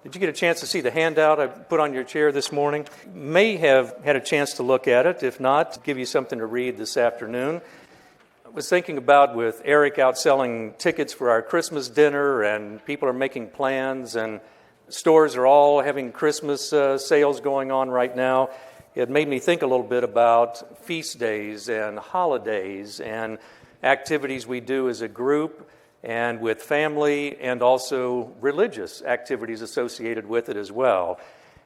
Did you get a chance to see the handout I put on your chair this morning? May have had a chance to look at it. If not, give you something to read this afternoon. I was thinking about with Eric out selling tickets for our Christmas dinner, and people are making plans, and stores are all having Christmas sales going on right now. It made me think a little bit about feast days and holidays and activities we do as a group and with family, and also religious activities associated with it as well.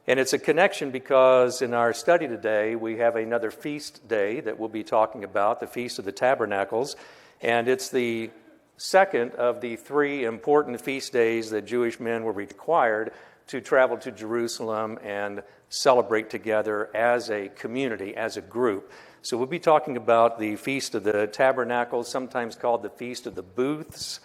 And it's a connection because in our study today, we have another feast day that we'll be talking about, the Feast of the Tabernacles, and it's the second of the three important feast days that Jewish men were required to travel to Jerusalem and celebrate together as a community, as a group. So we'll be talking about the Feast of the Tabernacles, sometimes called the Feast of the Booths,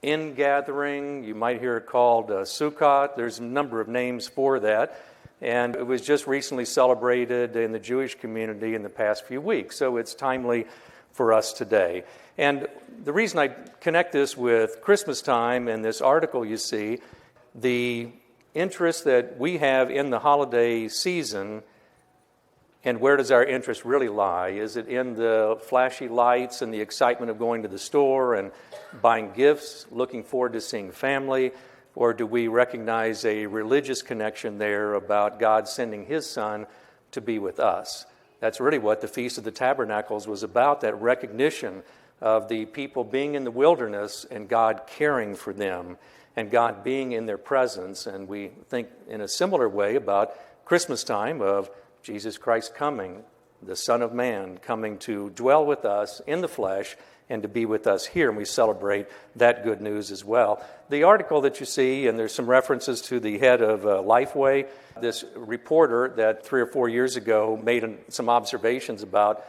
Ingathering. You might hear it called Sukkot. There's a number of names for that. And it was just recently celebrated in the Jewish community in the past few weeks. So it's timely for us today. And the reason I connect this with Christmas time and this article you see, the interest that we have in the holiday season. And where does our interest really lie? Is it in the flashy lights and the excitement of going to the store and buying gifts, looking forward to seeing family? Or do we recognize a religious connection there about God sending His Son to be with us? That's really what the Feast of the Tabernacles was about, that recognition of the people being in the wilderness and God caring for them and God being in their presence. And we think in a similar way about Christmas time of Jesus Christ coming, the Son of Man, coming to dwell with us in the flesh and to be with us here. And we celebrate that good news as well. The article that you see, and there's some references to the head of Lifeway, this reporter that 3 or 4 years ago made some observations about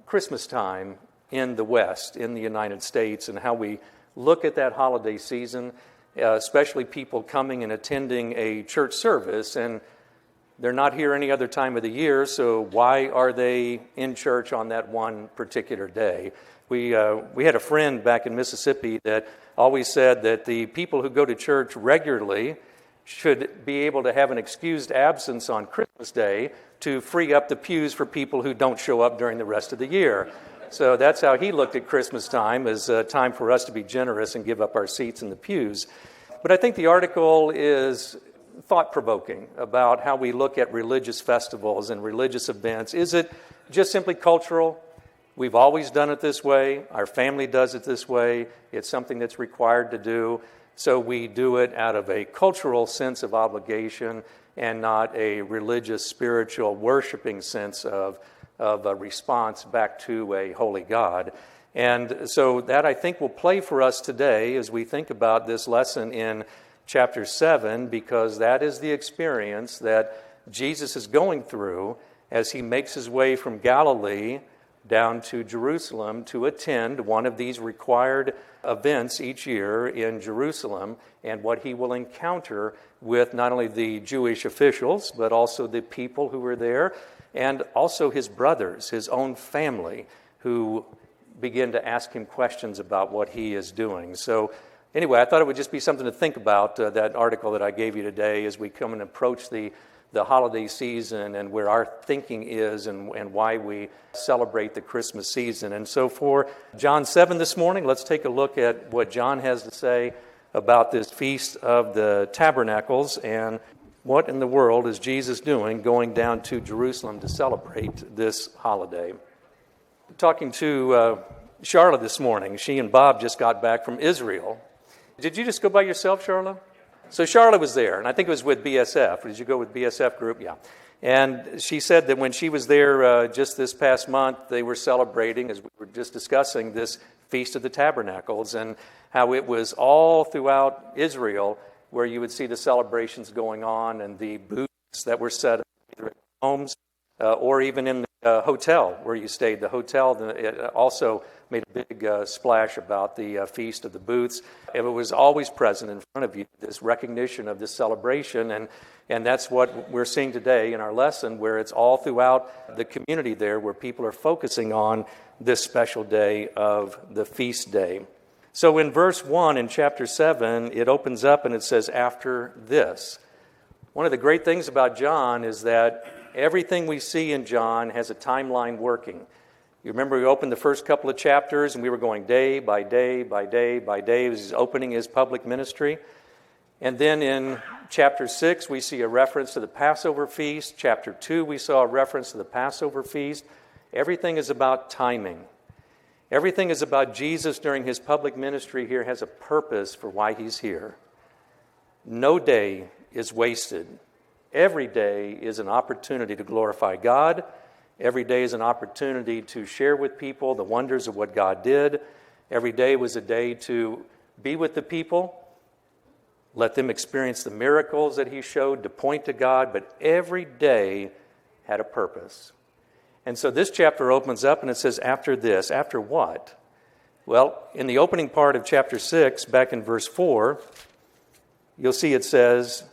Christmas time in the West, in the United States, and how we look at that holiday season, especially people coming and attending a church service, and they're not here any other time of the year, so why are they in church on that one particular day? We had a friend back in Mississippi that always said that the people who go to church regularly should be able to have an excused absence on Christmas Day to free up the pews for people who don't show up during the rest of the year. So that's how he looked at Christmas time, as a time for us to be generous and give up our seats in the pews. But I think the article is thought-provoking about how we look at religious festivals and religious events. Is it just simply cultural? We've always done it this way. Our family does it this way. It's something that's required to do. So we do it out of a cultural sense of obligation and not a religious, spiritual, worshiping sense of a response back to a holy God. And so that, I think, will play for us today as we think about this lesson in chapter 7, because that is the experience that Jesus is going through as he makes his way from Galilee down to Jerusalem to attend one of these required events each year in Jerusalem, and what he will encounter with not only the Jewish officials, but also the people who were there, and also his brothers, his own family, who begin to ask him questions about what he is doing. So anyway, I thought it would just be something to think about, that article that I gave you today as we come and approach the holiday season and where our thinking is and why we celebrate the Christmas season. And so for John 7 this morning, let's take a look at what John has to say about this Feast of the Tabernacles and what in the world is Jesus doing going down to Jerusalem to celebrate this holiday. Talking to Charlotte this morning. She and Bob just got back from Israel. Did you just go by yourself, Charlotte? So Charlotte was there, and I think it was with BSF. Did you go with BSF group? Yeah. And she said that when she was there just this past month, they were celebrating, as we were just discussing, this Feast of the Tabernacles, and how it was all throughout Israel where you would see the celebrations going on and the booths that were set up either at homes or even in the hotel where you stayed. The hotel also made a big splash about the Feast of the Booths. It was always present in front of you, this recognition of this celebration, and that's what we're seeing today in our lesson, where it's all throughout the community there where people are focusing on this special day of the feast day. So in verse 1 in chapter 7, it opens up and it says, "After this." One of the great things about John is that everything we see in John has a timeline working. You remember we opened the first couple of chapters and we were going day by day by day by day as he's opening his public ministry. And then in chapter 6, we see a reference to the Passover feast. Chapter 2, we saw a reference to the Passover feast. Everything is about timing. Everything is about Jesus during his public ministry here has a purpose for why he's here. No day is wasted. Every day is an opportunity to glorify God. Every day is an opportunity to share with people the wonders of what God did. Every day was a day to be with the people, let them experience the miracles that he showed to point to God, but every day had a purpose. And so this chapter opens up and it says, after this. After what? Well, in the opening part of chapter 6, back in verse 4, you'll see it says,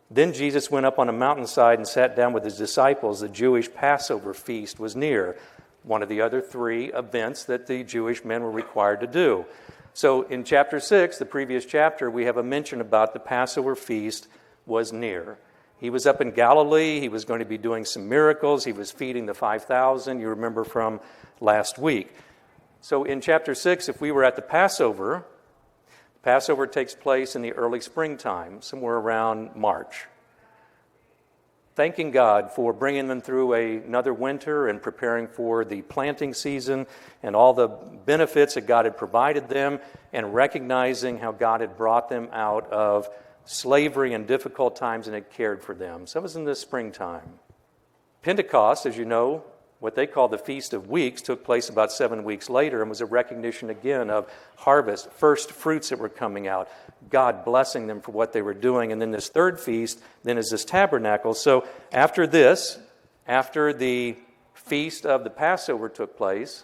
"Then Jesus went up on a mountainside and sat down with his disciples. The Jewish Passover feast was near." One of the other three events that the Jewish men were required to do. So in chapter 6, the previous chapter, we have a mention about the Passover feast was near. He was up in Galilee. He was going to be doing some miracles. He was feeding the 5,000, you remember from last week. So in chapter 6, if we were at the Passover takes place in the early springtime, somewhere around March. Thanking God for bringing them through another winter and preparing for the planting season and all the benefits that God had provided them, and recognizing how God had brought them out of slavery and difficult times and had cared for them. So it was in the springtime. Pentecost, as you know, what they call the Feast of Weeks, took place about 7 weeks later and was a recognition again of harvest, first fruits that were coming out, God blessing them for what they were doing. And then this third feast, then is this tabernacle. So after this, after the Feast of the Passover took place,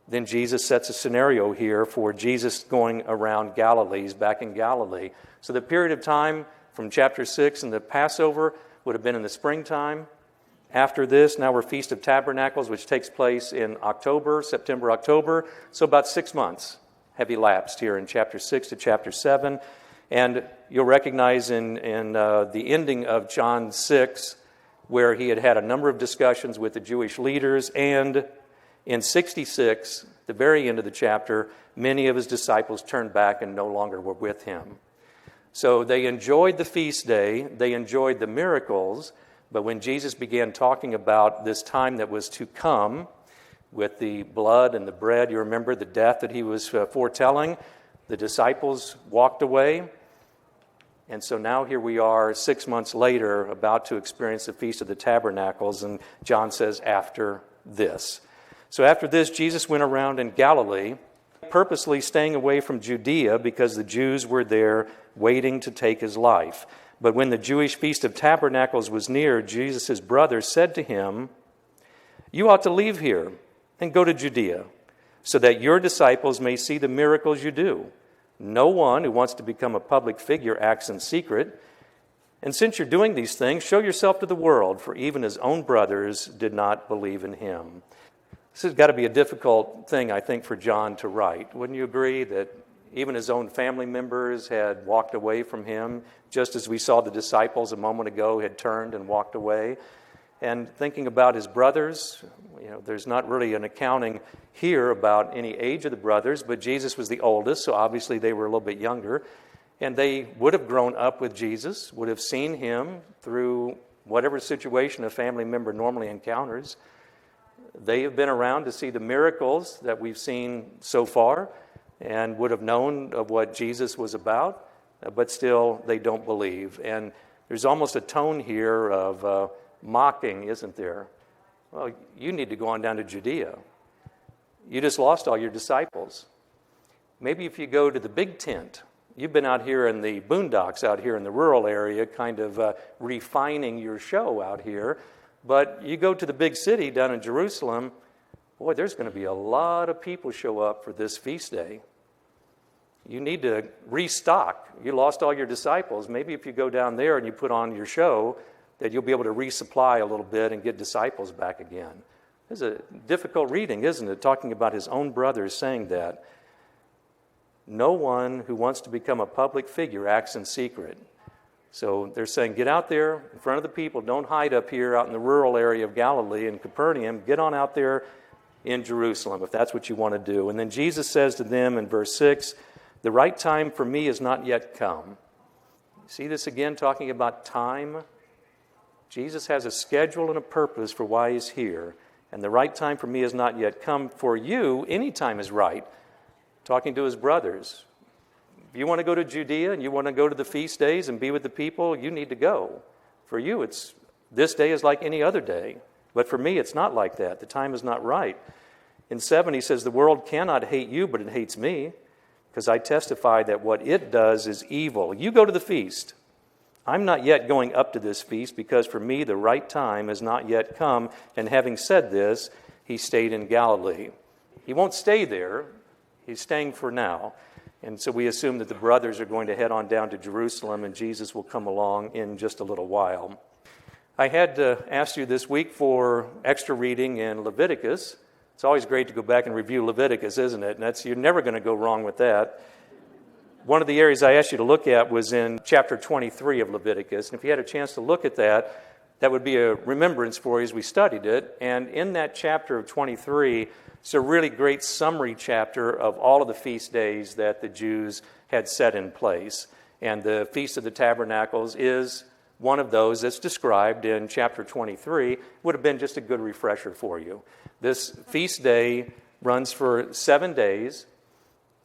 then Jesus sets a scenario here for Jesus going around Galilee. He's back in Galilee. So the period of time from chapter 6 and the Passover would have been in the springtime. After this, now we're Feast of Tabernacles, which takes place in September, October. So about 6 months have elapsed here in chapter 6 to chapter 7. And you'll recognize in the ending of John 6, where he had had a number of discussions with the Jewish leaders. And in 66, the very end of the chapter, many of his disciples turned back and no longer were with him. So they enjoyed the feast day. They enjoyed the miracles. But when Jesus began talking about this time that was to come with the blood and the bread, you remember the death that he was foretelling, the disciples walked away. And so now here we are 6 months later about to experience the Feast of the Tabernacles. And John says, after this. So after this, Jesus went around in Galilee, purposely staying away from Judea because the Jews were there waiting to take his life. But when the Jewish Feast of Tabernacles was near, Jesus' brothers said to him, "You ought to leave here and go to Judea, so that your disciples may see the miracles you do. No one who wants to become a public figure acts in secret. And since you're doing these things, show yourself to the world, for even his own brothers did not believe in him." This has got to be a difficult thing, I think, for John to write. Wouldn't you agree that even his own family members had walked away from him, just as we saw the disciples a moment ago had turned and walked away? And thinking about his brothers, there's not really an accounting here about any age of the brothers, but Jesus was the oldest, so obviously they were a little bit younger. And they would have grown up with Jesus, would have seen him through whatever situation a family member normally encounters. They have been around to see the miracles that we've seen so far and would have known of what Jesus was about, but still they don't believe. And there's almost a tone here of mocking, isn't there? Well, you need to go on down to Judea. You just lost all your disciples. Maybe if you go to the big tent, you've been out here in the boondocks, out here in the rural area, kind of refining your show out here. But you go to the big city down in Jerusalem, boy, there's going to be a lot of people show up for this feast day. You need to restock. You lost all your disciples. Maybe if you go down there and you put on your show, that you'll be able to resupply a little bit and get disciples back again. This is a difficult reading, isn't it? Talking about his own brothers saying that. No one who wants to become a public figure acts in secret. So they're saying, get out there in front of the people. Don't hide up here out in the rural area of Galilee in Capernaum. Get on out there in Jerusalem if that's what you want to do. And then Jesus says to them in verse 6, the right time for me is not yet come. See this again, talking about time? Jesus has a schedule and a purpose for why he's here. And the right time for me has not yet come. For you, any time is right. Talking to his brothers. If you want to go to Judea and you want to go to the feast days and be with the people, you need to go. For you, this day is like any other day. But for me, it's not like that. The time is not right. In 7, he says, the world cannot hate you, but it hates me, because I testify that what it does is evil. You go to the feast. I'm not yet going up to this feast, because for me the right time has not yet come. And having said this, he stayed in Galilee. He won't stay there. He's staying for now. And so we assume that the brothers are going to head on down to Jerusalem, and Jesus will come along in just a little while. I had asked you this week for extra reading in Leviticus. It's always great to go back and review Leviticus, isn't it? And you're never going to go wrong with that. One of the areas I asked you to look at was in chapter 23 of Leviticus. And if you had a chance to look at that, that would be a remembrance for you as we studied it. And in that chapter of 23, it's a really great summary chapter of all of the feast days that the Jews had set in place. And the Feast of the Tabernacles is one of those that's described in chapter 23. Would have been just a good refresher for you. This feast day runs for 7 days,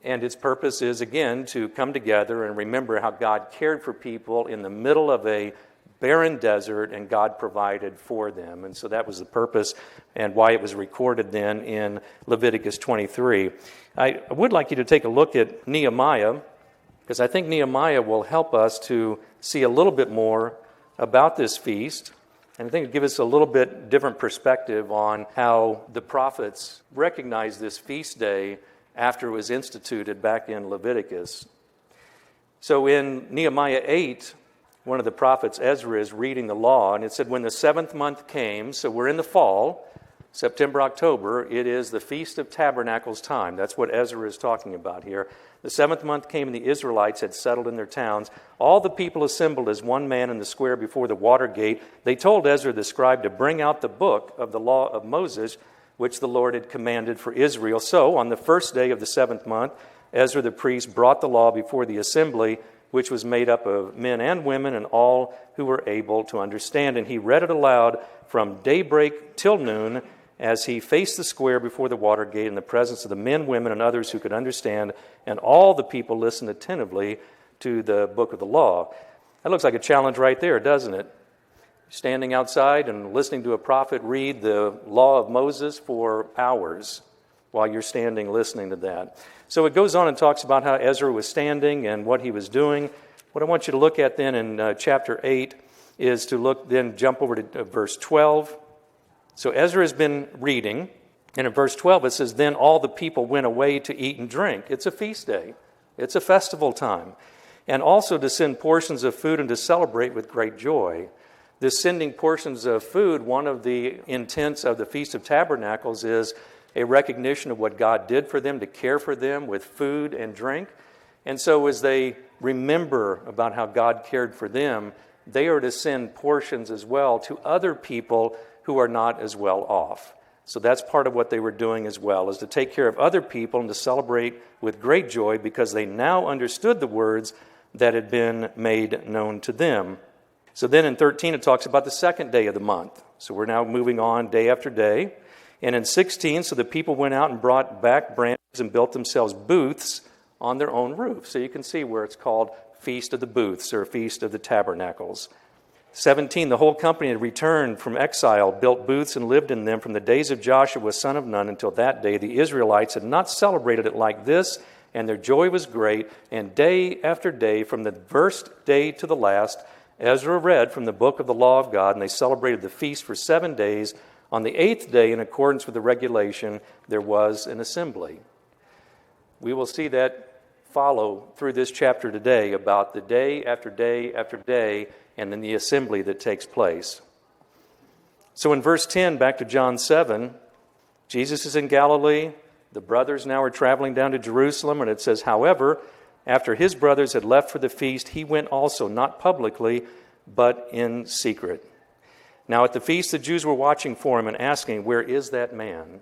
and its purpose is, again, to come together and remember how God cared for people in the middle of a barren desert, and God provided for them. And so that was the purpose and why it was recorded then in Leviticus 23. I would like you to take a look at Nehemiah, because I think Nehemiah will help us to see a little bit more about this feast. And I think it'll give us a little bit different perspective on how the prophets recognized this feast day after it was instituted back in Leviticus. So in Nehemiah 8, one of the prophets, Ezra, is reading the law, and it said, when the 7th month came, so we're in the fall, September, October, it is the Feast of Tabernacles time. That's what Ezra is talking about here. The 7th month came, and the Israelites had settled in their towns. All the people assembled as one man in the square before the water gate. They told Ezra the scribe to bring out the book of the law of Moses, which the Lord had commanded for Israel. So, on the first day of the 7th month, Ezra the priest brought the law before the assembly, which was made up of men and women and all who were able to understand. And he read it aloud from daybreak till noon as he faced the square before the water gate in the presence of the men, women, and others who could understand. And all the people listened attentively to the book of the law. That looks like a challenge right there, doesn't it? Standing outside and listening to a prophet read the law of Moses for hours while you're standing listening to that. So it goes on and talks about how Ezra was standing and what he was doing. What I want you to look at then in chapter 8 is to jump over to verse 12. So Ezra has been reading, and in verse 12 it says, then all the people went away to eat and drink. It's a feast day. It's a festival time. And also to send portions of food and to celebrate with great joy. This sending portions of food, one of the intents of the Feast of Tabernacles is a recognition of what God did for them, to care for them with food and drink. And so as they remember about how God cared for them, they are to send portions as well to other people who are not as well off. So that's part of what they were doing as well, is to take care of other people and to celebrate with great joy because they now understood the words that had been made known to them. So then in 13 it talks about the second day of the month. So we're now moving on day after day. And in 16, so the people went out and brought back branches and built themselves booths on their own roof. So you can see where it's called Feast of the Booths or Feast of the Tabernacles. 17, the whole company had returned from exile, built booths and lived in them from the days of Joshua, son of Nun, until that day. The Israelites had not celebrated it like this, and their joy was great. And day after day, from the first day to the last, Ezra read from the book of the law of God, and they celebrated the feast for 7 days. On the 8th day, in accordance with the regulation, there was an assembly. We will see that follow through this chapter today about the day after day after day, and then the assembly that takes place. So in verse 10, back to John 7, Jesus is in Galilee. The brothers now are traveling down to Jerusalem, and it says, however, After his brothers had left for the feast, he went also, not publicly, but in secret. Now at the feast, the Jews were watching for him and asking, "Where is that man?"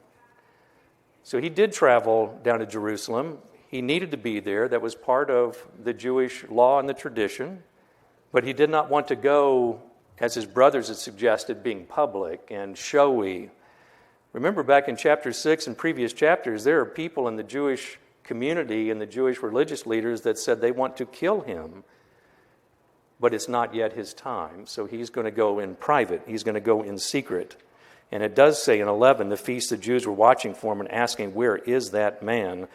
So he did travel down to Jerusalem. He needed to be there. That was part of the Jewish law and the tradition. But he did not want to go, as his brothers had suggested, being public and showy. Remember back in chapter 6 and previous chapters, there are people in the Jewish community and the Jewish religious leaders that said they want to kill him, but it's not yet his time. So he's going to go in private. He's going to go in secret. And it does say in 11, the feast, the Jews were watching for him and asking, "Where is that man?"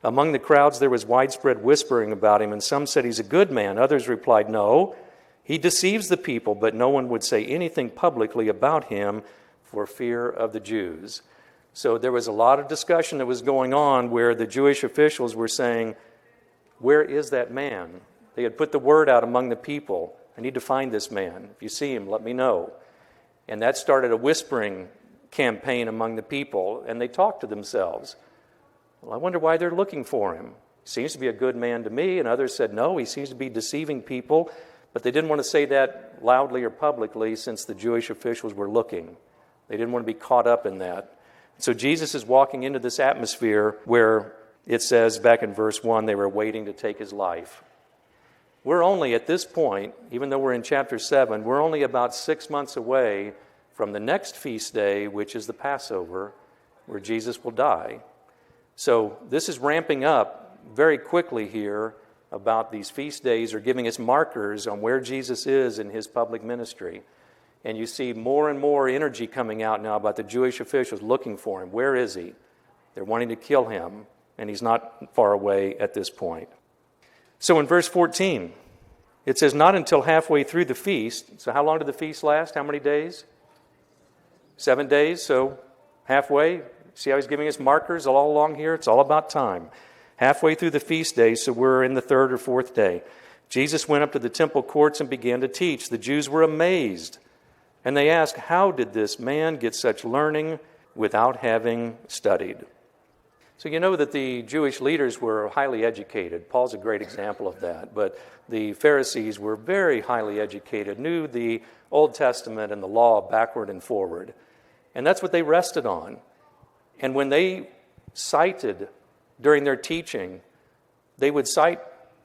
Among the crowds there was widespread whispering about him, and some said he's a good man. Others replied, "No, he deceives the people," but no one would say anything publicly about him for fear of the Jews. So there was a lot of discussion that was going on where the Jewish officials were saying, "Where is that man?" They had put the word out among the people, "I need to find this man. If you see him, let me know." And that started a whispering campaign among the people, and they talked to themselves. "Well, I wonder why they're looking for him. He seems to be a good man to me." And others said, "No, he seems to be deceiving people." But they didn't want to say that loudly or publicly since the Jewish officials were looking. They didn't want to be caught up in that. So Jesus is walking into this atmosphere where it says back in verse 1, they were waiting to take his life. We're only at this point, even though we're in chapter 7, we're only about 6 months away from the next feast day, which is the Passover, where Jesus will die. So this is ramping up very quickly here about these feast days, or giving us markers on where Jesus is in his public ministry. And you see more and more energy coming out now about the Jewish officials looking for him. Where is he? They're wanting to kill him, and he's not far away at this point. So in verse 14, it says, "Not until halfway through the feast." So how long did the feast last? How many days? 7 days. So halfway. See how he's giving us markers all along here? It's all about time. Halfway through the feast day, so we're in the 3rd or 4th day, Jesus went up to the temple courts and began to teach. The Jews were amazed, and they asked, "How did this man get such learning without having studied?" So you know that the Jewish leaders were highly educated. Paul's a great example of that. But the Pharisees were very highly educated, knew the Old Testament and the law backward and forward. And that's what they rested on. And when they cited during their teaching, they would cite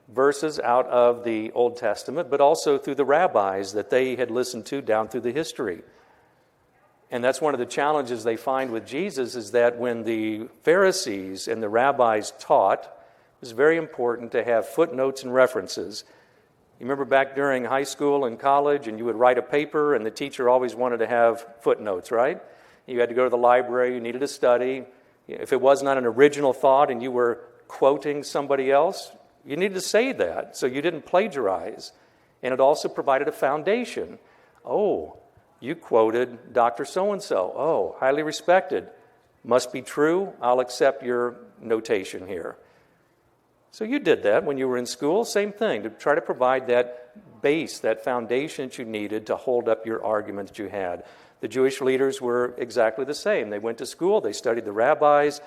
verses out of the Old Testament, but also through the rabbis that they had listened to down through the history. And that's one of the challenges they find with Jesus, is that when the Pharisees and the rabbis taught, it was very important to have footnotes and references. You remember back during high school and college, and you would write a paper, and the teacher always wanted to have footnotes, right? You had to go to the library, you needed to study. If it was not an original thought and you were quoting somebody else, you needed to say that so you didn't plagiarize. And it also provided a foundation. Oh, you quoted Dr. So-and-so. Oh, highly respected. Must be true. I'll accept your notation here. So you did that when you were in school. Same thing, to try to provide that base, that foundation that you needed to hold up your argument that you had. The Jewish leaders were exactly the same. They went to school, they studied the rabbis,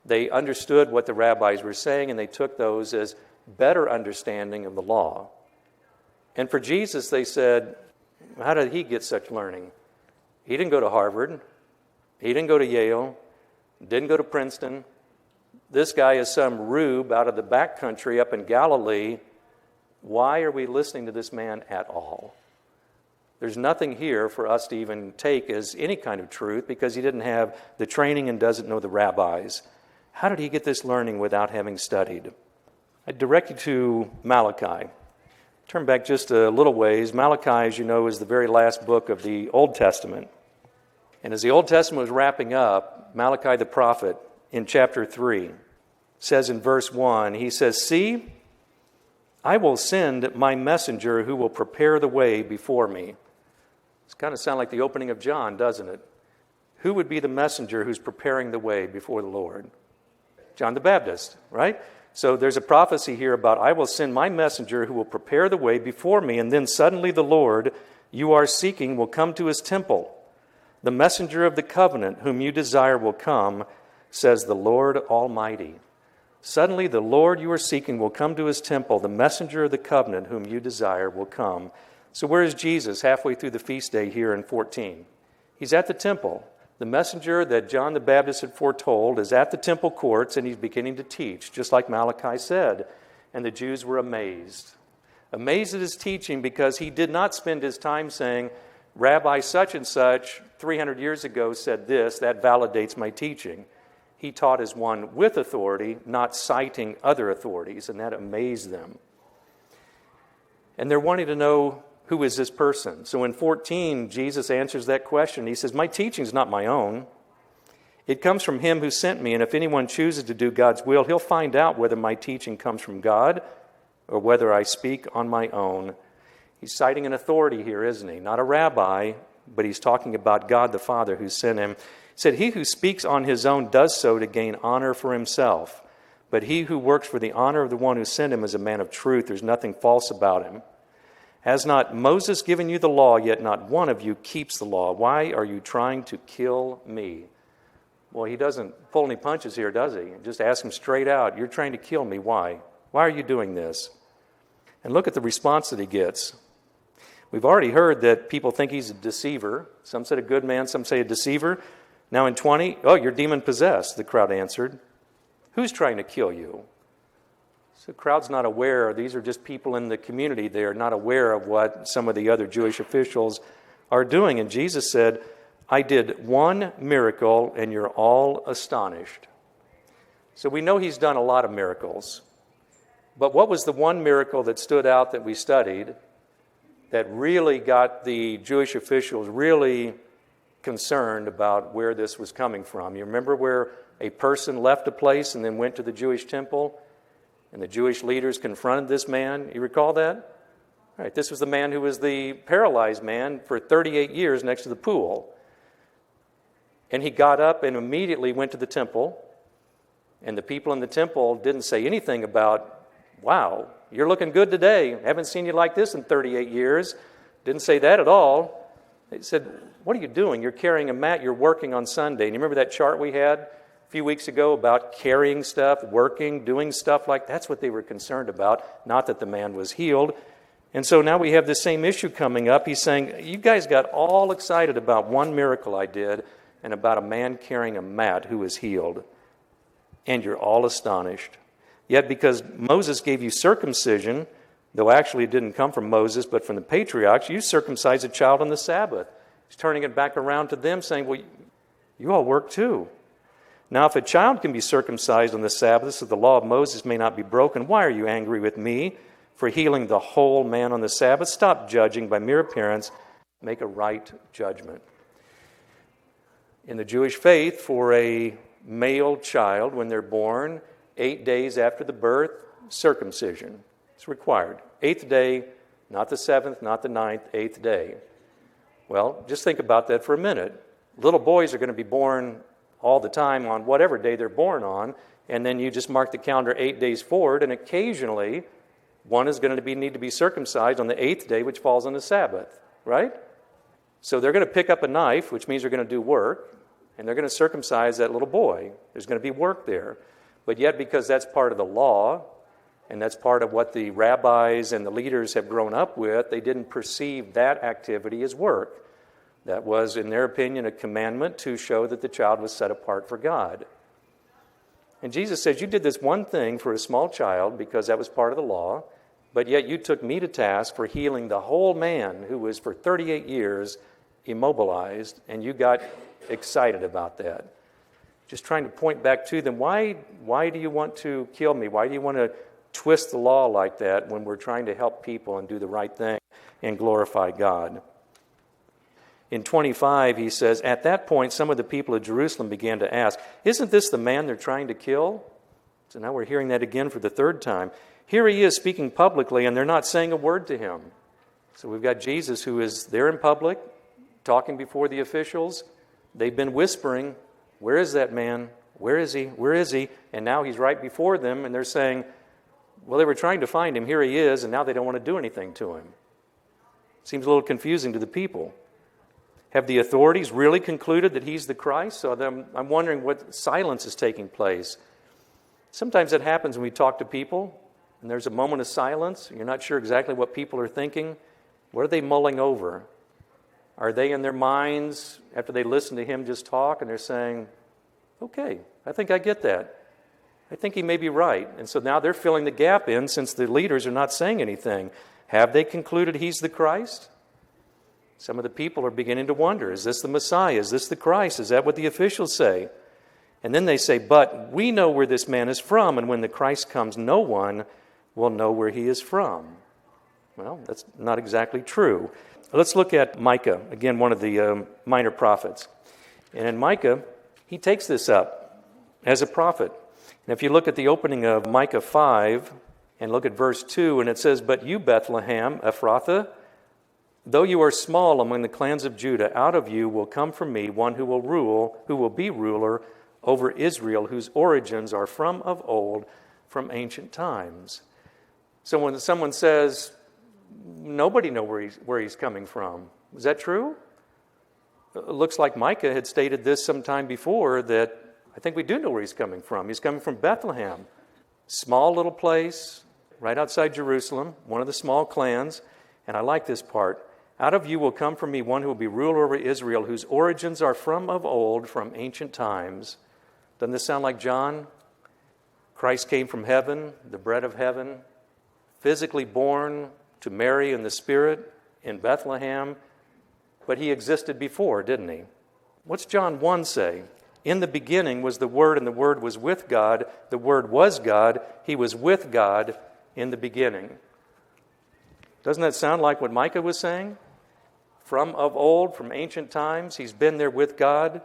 they understood what the rabbis were saying, and they took those as better understanding of the law. And for Jesus, they said, how did he get such learning? He didn't go to Harvard. He didn't go to Yale. Didn't go to Princeton. This guy is some rube out of the backcountry up in Galilee. Why are we listening to this man at all? There's nothing here for us to even take as any kind of truth because he didn't have the training and doesn't know the rabbis. How did he get this learning without having studied? I direct you to Malachi. Turn back just a little ways. Malachi, as you know, is the very last book of the Old Testament. And as the Old Testament was wrapping up, Malachi the prophet in chapter 3 says in verse 1, he says, "See, I will send my messenger who will prepare the way before me." It's kind of sound like the opening of John, doesn't it? Who would be the messenger who's preparing the way before the Lord? John the Baptist, right? So there's a prophecy here about, I will send my messenger who will prepare the way before me, and then suddenly the Lord you are seeking will come to his temple. The messenger of the covenant whom you desire will come, says the Lord Almighty. Suddenly the Lord you are seeking will come to his temple. The messenger of the covenant whom you desire will come. So where is Jesus halfway through the feast day here in 14? He's at the temple. The messenger that John the Baptist had foretold is at the temple courts, and he's beginning to teach, just like Malachi said. And the Jews were amazed. Amazed at his teaching because he did not spend his time saying, Rabbi such and such 300 years ago said this, that validates my teaching. He taught as one with authority, not citing other authorities, and that amazed them. And they're wanting to know, who is this person? So in 14, Jesus answers that question. He says, my teaching is not my own. It comes from him who sent me, and if anyone chooses to do God's will, he'll find out whether my teaching comes from God or whether I speak on my own. He's citing an authority here, isn't he? Not a rabbi, but he's talking about God the Father who sent him. He said, he who speaks on his own does so to gain honor for himself. But he who works for the honor of the one who sent him is a man of truth. There's nothing false about him. Has not Moses given you the law, yet not one of you keeps the law? Why are you trying to kill me? Well, he doesn't pull any punches here, does he? Just ask him straight out, you're trying to kill me. Why? Why are you doing this? And look at the response that he gets. We've already heard that people think he's a deceiver. Some said a good man, some say a deceiver. Now in 20, you're demon-possessed, the crowd answered. Who's trying to kill you? So the crowd's not aware. These are just people in the community. They are not aware of what some of the other Jewish officials are doing. And Jesus said, I did one miracle, and you're all astonished. So we know he's done a lot of miracles. But what was the one miracle that stood out that we studied that really got the Jewish officials really concerned about where this was coming from? You remember where a person left a place and then went to the Jewish temple, and the Jewish leaders confronted this man? You recall that? All right, this was the man who was the paralyzed man for 38 years next to the pool. And he got up and immediately went to the temple, and the people in the temple didn't say anything about, wow, you're looking good today. Haven't seen you like this in 38 years. Didn't say that at all. They said, what are you doing? You're carrying a mat. You're working on Sunday. And you remember that chart we had a few weeks ago about carrying stuff, working, doing stuff like that? That's what they were concerned about, not that the man was healed. And so now we have the same issue coming up. He's saying, you guys got all excited about one miracle I did and about a man carrying a mat who was healed. And you're all astonished. Yet because Moses gave you circumcision, though actually it didn't come from Moses, but from the patriarchs, you circumcised a child on the Sabbath. He's turning it back around to them, saying, well, you all work too. Now, if a child can be circumcised on the Sabbath, so the law of Moses may not be broken, why are you angry with me for healing the whole man on the Sabbath? Stop judging by mere appearance. Make a right judgment. In the Jewish faith, for a male child, when they're born, 8 days after the birth, circumcision. It's required. 8th day, not the 7th, not the 9th, 8th day. Well, just think about that for a minute. Little boys are going to be born all the time on whatever day they're born on, and then you just mark the calendar 8 days forward, and occasionally one is going to need to be circumcised on the 8th day, which falls on the Sabbath, right? So they're going to pick up a knife, which means they're going to do work, and they're going to circumcise that little boy. There's going to be work there. But yet, because that's part of the law, and that's part of what the rabbis and the leaders have grown up with, they didn't perceive that activity as work. That was, in their opinion, a commandment to show that the child was set apart for God. And Jesus says, you did this one thing for a small child because that was part of the law, but yet you took me to task for healing the whole man who was for 38 years immobilized, and you got excited about that. Just trying to point back to them, why do you want to kill me? Why do you want to twist the law like that when we're trying to help people and do the right thing and glorify God? In 25, he says, at that point, some of the people of Jerusalem began to ask, isn't this the man they're trying to kill? So now we're hearing that again for the third time. Here he is speaking publicly, and they're not saying a word to him. So we've got Jesus who is there in public, talking before the officials. They've been whispering, where is that man? Where is he? Where is he? And now he's right before them, and they're saying, well, they were trying to find him. Here he is, and now they don't want to do anything to him. Seems a little confusing to the people. Have the authorities really concluded that he's the Christ? So I'm wondering what silence is taking place. Sometimes it happens when we talk to people, and there's a moment of silence, and you're not sure exactly what people are thinking. What are they mulling over? Are they in their minds, after they listen to him just talk, and they're saying, okay, I think I get that. I think he may be right. And so now they're filling the gap in since the leaders are not saying anything. Have they concluded he's the Christ? Some of the people are beginning to wonder, is this the Messiah? Is this the Christ? Is that what the officials say? And then they say, but we know where this man is from, and when the Christ comes, no one will know where he is from. Well, that's not exactly true. Let's look at Micah, again, one of the minor prophets. And in Micah, he takes this up as a prophet. And if you look at the opening of Micah 5 and look at verse 2, and it says, but you, Bethlehem, Ephrathah, though you are small among the clans of Judah, out of you will come from me one who will be ruler over Israel, whose origins are from of old, from ancient times. So when someone says, nobody knows where he's coming from, is that true? It looks like Micah had stated this sometime before, that I think we do know where he's coming from. He's coming from Bethlehem, small little place right outside Jerusalem, one of the small clans. And I like this part. Out of you will come from me one who will be ruler over Israel, whose origins are from of old, from ancient times. Doesn't this sound like John? Christ came from heaven, the bread of heaven, physically born to Mary in the Spirit in Bethlehem, but he existed before, didn't he? What's John 1 say? In the beginning was the Word, and the Word was with God. The Word was God. He was with God in the beginning. Doesn't that sound like what Micah was saying? From of old, from ancient times, he's been there with God.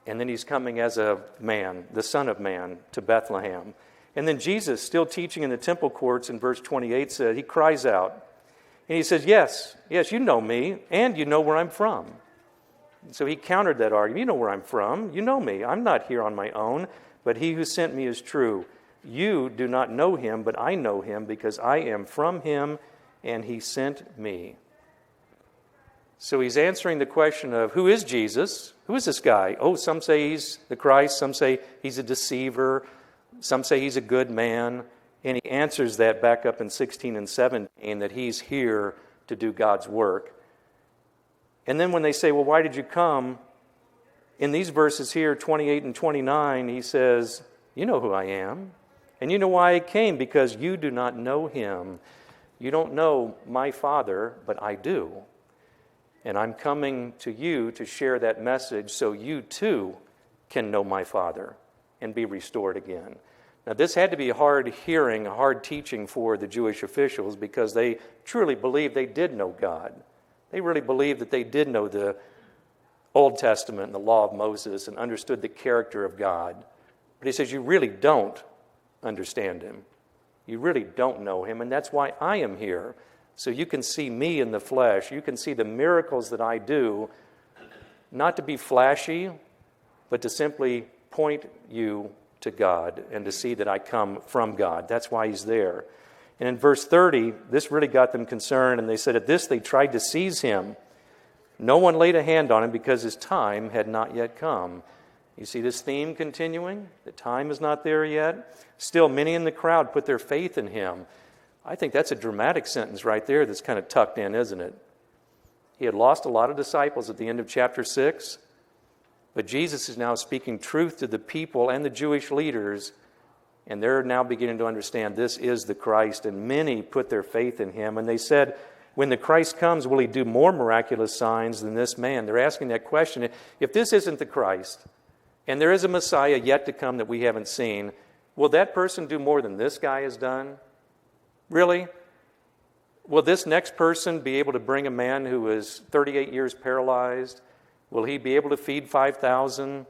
And then he's coming as a man, the Son of Man, to Bethlehem. And then Jesus, still teaching in the temple courts in verse 28, said, he cries out. And he says, yes, you know me, and you know where I'm from. So he countered that argument. You know where I'm from. You know me. I'm not here on my own, but he who sent me is true. You do not know him, but I know him because I am from him, and he sent me. So he's answering the question of, who is Jesus? Who is this guy? Oh, some say he's the Christ. Some say he's a deceiver. Some say he's a good man. And he answers that back up in 16 and 17, that he's here to do God's work. And then when they say, well, why did you come? In these verses here, 28 and 29, he says, you know who I am. And you know why I came, because you do not know him. You don't know my Father, but I do. And I'm coming to you to share that message so you too can know my Father and be restored again. Now, this had to be hard hearing, hard teaching for the Jewish officials, because they truly believed they did know God. They really believed that they did know the Old Testament and the law of Moses and understood the character of God. But he says, you really don't understand him. You really don't know him, and that's why I am here. So you can see me in the flesh. You can see the miracles that I do, not to be flashy, but to simply point you to God and to see that I come from God. That's why he's there. And in verse 30, this really got them concerned, and they said at this they tried to seize him. No one laid a hand on him because his time had not yet come. You see this theme continuing? The time is not there yet. Still, many in the crowd put their faith in him. I think that's a dramatic sentence right there that's kind of tucked in, isn't it? He had lost a lot of disciples at the end of chapter 6, but Jesus is now speaking truth to the people and the Jewish leaders, and they're now beginning to understand this is the Christ, and many put their faith in him. And they said, when the Christ comes, will he do more miraculous signs than this man? They're asking that question. If this isn't the Christ, and there is a Messiah yet to come that we haven't seen, will that person do more than this guy has done? Really? Will this next person be able to bring a man who is 38 years paralyzed? Will he be able to feed 5,000?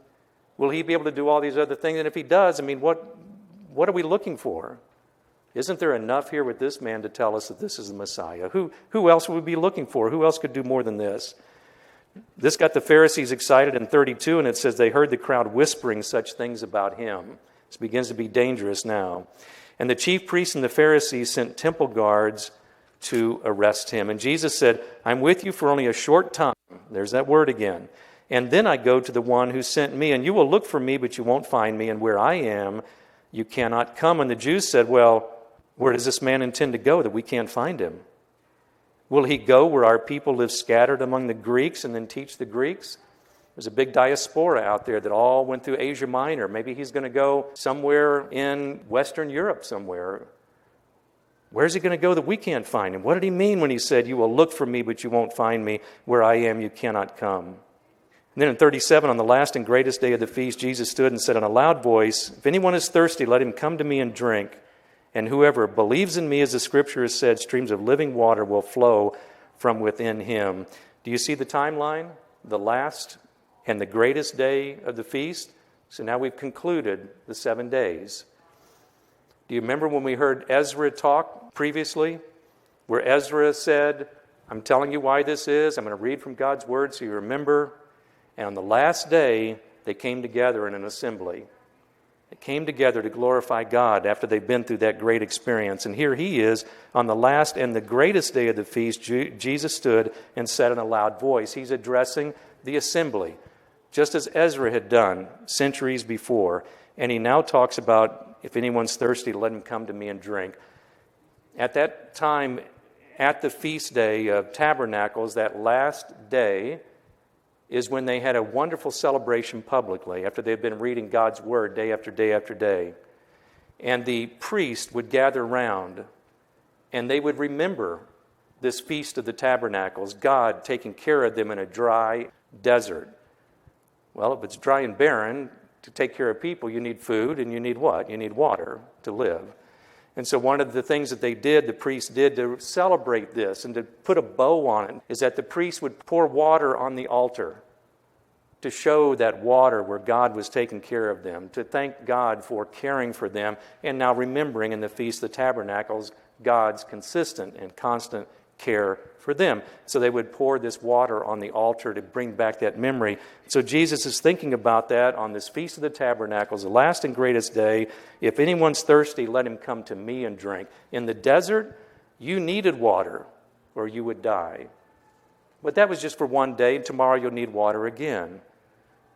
Will he be able to do all these other things? And if he does, what are we looking for? Isn't there enough here with this man to tell us that this is the Messiah? Who else would we be looking for? Who else could do more than this? This got the Pharisees excited in 32, and it says they heard the crowd whispering such things about him. This begins to be dangerous now. And the chief priests and the Pharisees sent temple guards to arrest him. And Jesus said, I'm with you for only a short time. There's that word again. And then I go to the one who sent me, and you will look for me, but you won't find me. And where I am, you cannot come. And the Jews said, well, where does this man intend to go that we can't find him? Will he go where our people live scattered among the Greeks and then teach the Greeks? There's a big diaspora out there that all went through Asia Minor. Maybe he's going to go somewhere in Western Europe somewhere. Where's he going to go that we can't find him? What did he mean when he said, you will look for me, but you won't find me? Where I am, you cannot come. And then in 37, on the last and greatest day of the feast, Jesus stood and said in a loud voice, if anyone is thirsty, let him come to me and drink. And whoever believes in me, as the Scripture has said, streams of living water will flow from within him. Do you see the timeline? The last and the greatest day of the feast. So now we've concluded the 7 days. Do you remember when we heard Ezra talk previously? Where Ezra said, I'm telling you why this is. I'm going to read from God's word so you remember. And on the last day, they came together in an assembly. They came together to glorify God after they've been through that great experience. And here he is on the last and the greatest day of the feast. Jesus stood and said in a loud voice. He's addressing the assembly, just as Ezra had done centuries before. And he now talks about, if anyone's thirsty, let him come to me and drink. At that time, at the feast day of Tabernacles, that last day, is when they had a wonderful celebration publicly after they'd been reading God's word day after day after day. And the priest would gather around and they would remember this Feast of the Tabernacles, God taking care of them in a dry desert. Well, if it's dry and barren, to take care of people, you need food and you need what? You need water to live. And so one of the things that they did, the priest did to celebrate this and to put a bow on it, is that the priest would pour water on the altar to show that water where God was taking care of them, to thank God for caring for them, and now remembering in the Feast of Tabernacles God's consistent and constant care for them. So they would pour this water on the altar to bring back that memory. So Jesus is thinking about that on this Feast of the Tabernacles, the last and greatest day. If anyone's thirsty, let him come to me and drink. In the desert, you needed water or you would die. But that was just for one day, and tomorrow you'll need water again.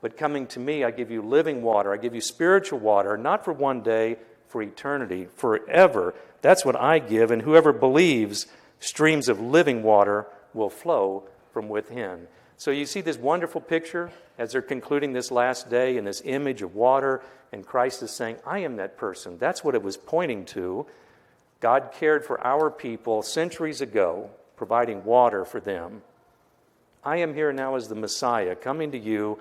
But coming to me, I give you living water. I give you spiritual water, not for one day, for eternity, forever. That's what I give, and whoever believes, streams of living water will flow from within. So you see this wonderful picture as they're concluding this last day and this image of water, and Christ is saying, I am that person. That's what it was pointing to. God cared for our people centuries ago, providing water for them. I am here now as the Messiah, coming to you,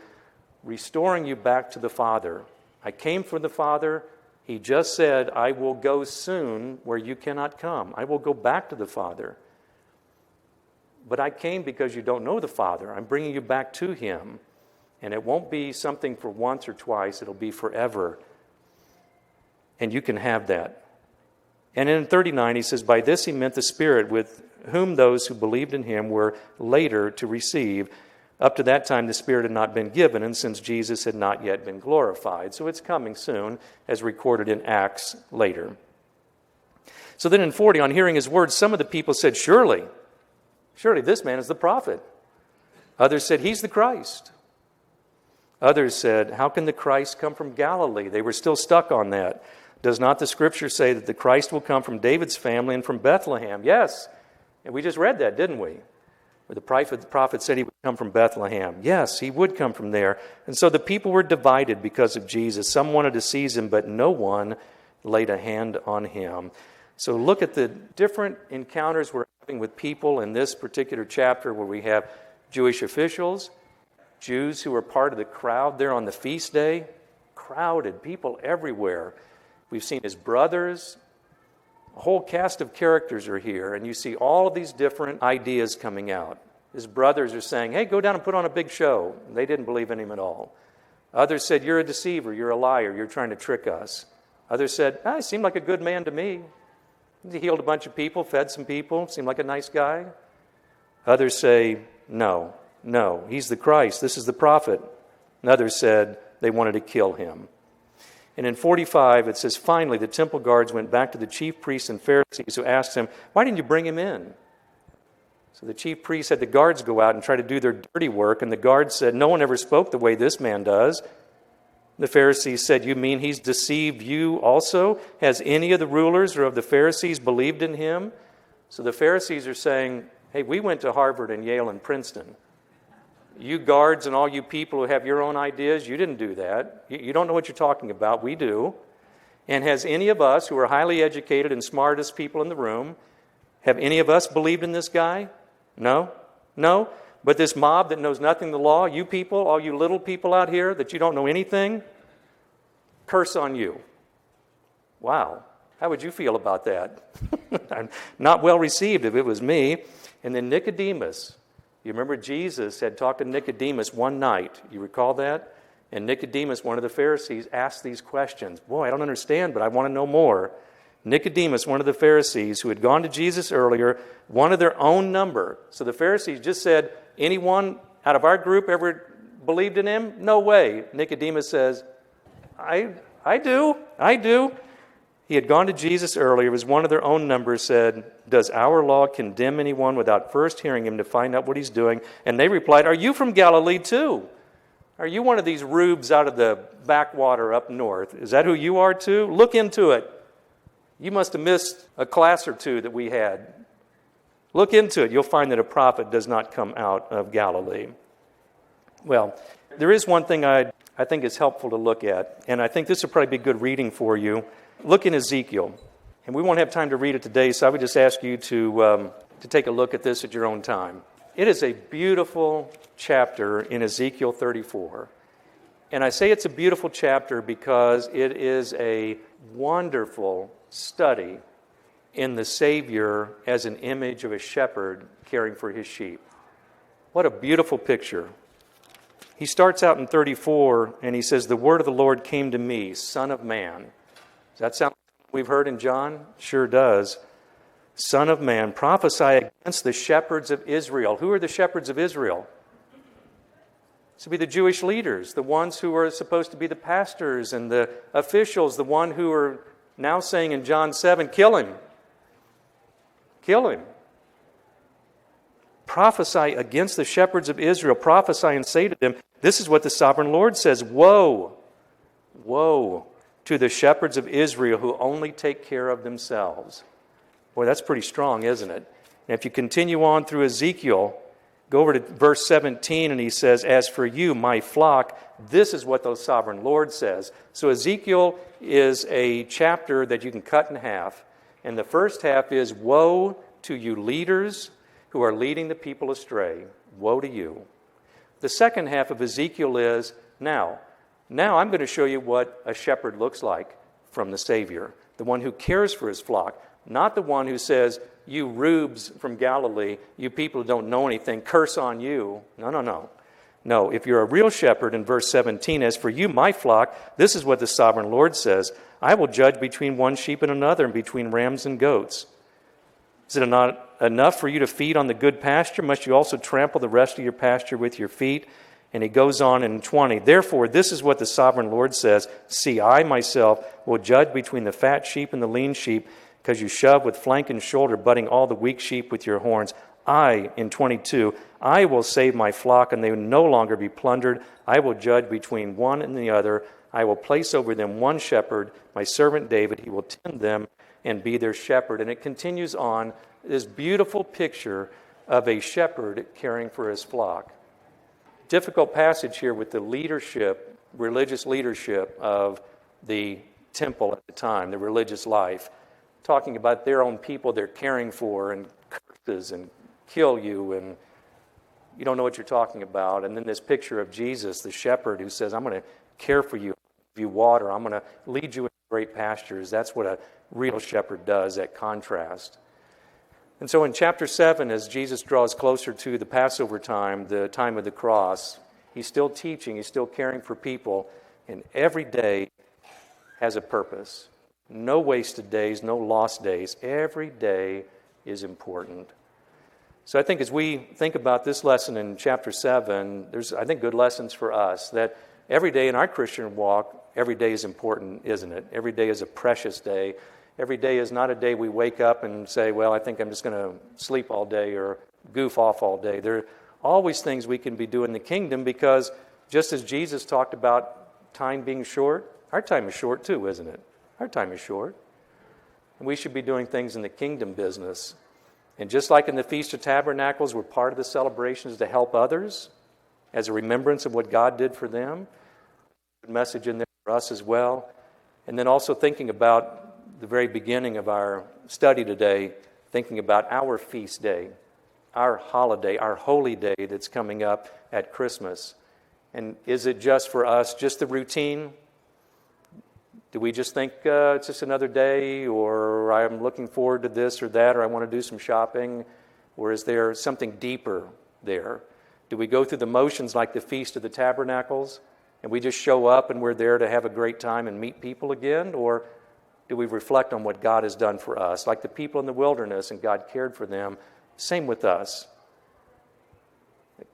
restoring you back to the Father. I came from the Father. He just said, I will go soon where you cannot come. I will go back to the Father. But I came because you don't know the Father. I'm bringing you back to Him. And it won't be something for once or twice. It'll be forever. And you can have that. And in 39, he says, by this he meant the Spirit, with whom those who believed in Him were later to receive. Up to that time, the Spirit had not been given, and since Jesus had not yet been glorified. So it's coming soon, as recorded in Acts later. So then in 40, on hearing his words, some of the people said, surely this man is the prophet. Others said, he's the Christ. Others said, how can the Christ come from Galilee? They were still stuck on that. Does not the Scripture say that the Christ will come from David's family and from Bethlehem? Yes. And we just read that, didn't we? Where the prophet said he would come from Bethlehem. Yes, he would come from there. And so the people were divided because of Jesus. Some wanted to seize him, but no one laid a hand on him. So look at the different encounters we're having with people in this particular chapter, where we have Jewish officials, Jews who are part of the crowd there on the feast day, crowded, people everywhere. We've seen his brothers. A whole cast of characters are here, and you see all of these different ideas coming out. His brothers are saying, hey, go down and put on a big show. And they didn't believe in him at all. Others said, you're a deceiver, you're a liar, you're trying to trick us. Others said, he seemed like a good man to me. He healed a bunch of people, fed some people, seemed like a nice guy. Others say, no, he's the Christ, this is the prophet. And others said they wanted to kill him. And in 45, it says, finally, the temple guards went back to the chief priests and Pharisees, who asked him, why didn't you bring him in? So the chief priests had the guards go out and try to do their dirty work, and the guards said, no one ever spoke the way this man does. The Pharisees said, "You mean he's deceived you also? Has any of the rulers or of the Pharisees believed in him?" So the Pharisees are saying, "Hey, we went to Harvard and Yale and Princeton. You guards and all you people who have your own ideas, you didn't do that. You don't know what you're talking about. We do. And has any of us who are highly educated and smartest people in the room, have any of us believed in this guy? No? No? But this mob that knows nothing of the law, you people, all you little people out here that you don't know anything, curse on you." Wow. How would you feel about that? I'm not well received if it was me. And then Nicodemus. You remember Jesus had talked to Nicodemus one night. You recall that? And Nicodemus, one of the Pharisees, asked these questions. Boy, I don't understand, but I want to know more. Nicodemus, one of the Pharisees who had gone to Jesus earlier, one of their own number. So the Pharisees just said, "Anyone out of our group ever believed in him?" No way. Nicodemus says, I do. He had gone to Jesus earlier. It was one of their own numbers, said, "Does our law condemn anyone without first hearing him to find out what he's doing?" And they replied, "Are you from Galilee too? Are you one of these rubes out of the backwater up north? Is that who you are too? Look into it. You must have missed a class or two that we had. Look into it. You'll find that a prophet does not come out of Galilee." Well, there is one thing I think is helpful to look at, and I think this will probably be good reading for you. Look in Ezekiel. And we won't have time to read it today, so I would just ask you to take a look at this at your own time. It is a beautiful chapter in Ezekiel 34. And I say it's a beautiful chapter because it is a wonderful study in the Savior as an image of a shepherd caring for his sheep. What a beautiful picture. He starts out in 34 and he says, "The word of the Lord came to me, Son of man." Does that sound like we've heard in John? Sure does. "Son of man, prophesy against the shepherds of Israel." Who are the shepherds of Israel? It's to be the Jewish leaders, the ones who are supposed to be the pastors and the officials, the one who are now saying in John 7, "Kill him. Kill him." Prophesy against the shepherds of Israel. Prophesy and say to them, "This is what the sovereign Lord says. Woe, woe to the shepherds of Israel who only take care of themselves." Boy, that's pretty strong, isn't it? And if you continue on through Ezekiel, go over to verse 17, and he says, "As for you, my flock, this is what the sovereign Lord says." So Ezekiel is a chapter that you can cut in half. And the first half is, "Woe to you leaders who are leading the people astray. Woe to you." The second half of Ezekiel is, now I'm going to show you what a shepherd looks like from the Savior, the one who cares for his flock, not the one who says, "You rubes from Galilee, you people who don't know anything, curse on you." No. No, if you're a real shepherd, in verse 17, "As for you, my flock, this is what the sovereign Lord says. I will judge between one sheep and another, and between rams and goats. Is it not enough for you to feed on the good pasture? Must you also trample the rest of your pasture with your feet?" And he goes on in 20, "Therefore, this is what the sovereign Lord says. See, I myself will judge between the fat sheep and the lean sheep, because you shove with flank and shoulder, butting all the weak sheep with your horns. In 22, I will save my flock, and they will no longer be plundered. I will judge between one and the other. I will place over them one shepherd, my servant David. He will tend them and be their shepherd." And it continues on, this beautiful picture of a shepherd caring for his flock. Difficult passage here with the leadership, religious leadership of the temple at the time, the religious life, talking about their own people they're caring for, and curses and kill you, and you don't know what you're talking about. And then this picture of Jesus, the shepherd, who says, "I'm going to care for you, give you water, I'm going to lead you in great pastures." That's what a real shepherd does, that contrast. And so in chapter 7, as Jesus draws closer to the Passover time, the time of the cross, he's still teaching, he's still caring for people, and every day has a purpose. No wasted days, no lost days. Every day is important. So I think as we think about this lesson in chapter 7, there's, I think, good lessons for us, that every day in our Christian walk, every day is important, isn't it? Every day is a precious day. Every day is not a day we wake up and say, "Well, I think I'm just going to sleep all day or goof off all day." There are always things we can be doing in the kingdom, because just as Jesus talked about time being short. Our time is short too, isn't it? Our time is short. And we should be doing things in the kingdom business. And just like in the Feast of Tabernacles, we're part of the celebrations to help others as a remembrance of what God did for them. Good message in there for us as well. And then also thinking about the very beginning of our study today, thinking about our feast day, our holiday, our holy day that's coming up at Christmas. And is it just for us, just the routine? Do we just think it's just another day, or I'm looking forward to this or that, or I want to do some shopping? Or is there something deeper there? Do we go through the motions like the Feast of the Tabernacles, and we just show up and we're there to have a great time and meet people again? Or do we reflect on what God has done for us? Like the people in the wilderness and God cared for them, same with us.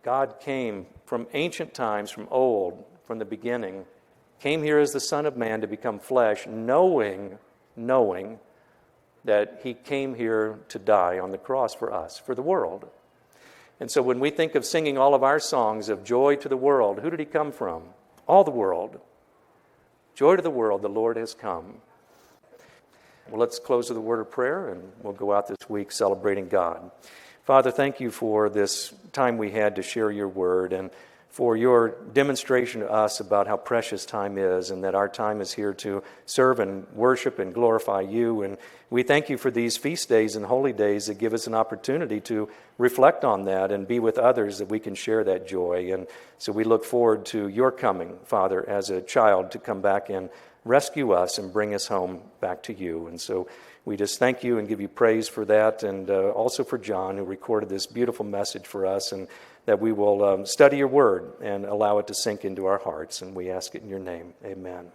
God came from ancient times, from old, from the beginning, came here as the Son of Man to become flesh, knowing that He came here to die on the cross for us, for the world. And so when we think of singing all of our songs of joy to the world, who did He come from? All the world. Joy to the world, the Lord has come. Well, let's close with a word of prayer, and we'll go out this week celebrating God. Father, thank you for this time we had to share your word, and for your demonstration to us about how precious time is, and that our time is here to serve and worship and glorify you. And we thank you for these feast days and holy days that give us an opportunity to reflect on that and be with others that we can share that joy. And so we look forward to your coming, Father, as a child to come back and rescue us and bring us home back to you. And so we just thank you and give you praise for that, and also for John, who recorded this beautiful message for us, and that we will study your word and allow it to sink into our hearts. And we ask it in your name. Amen.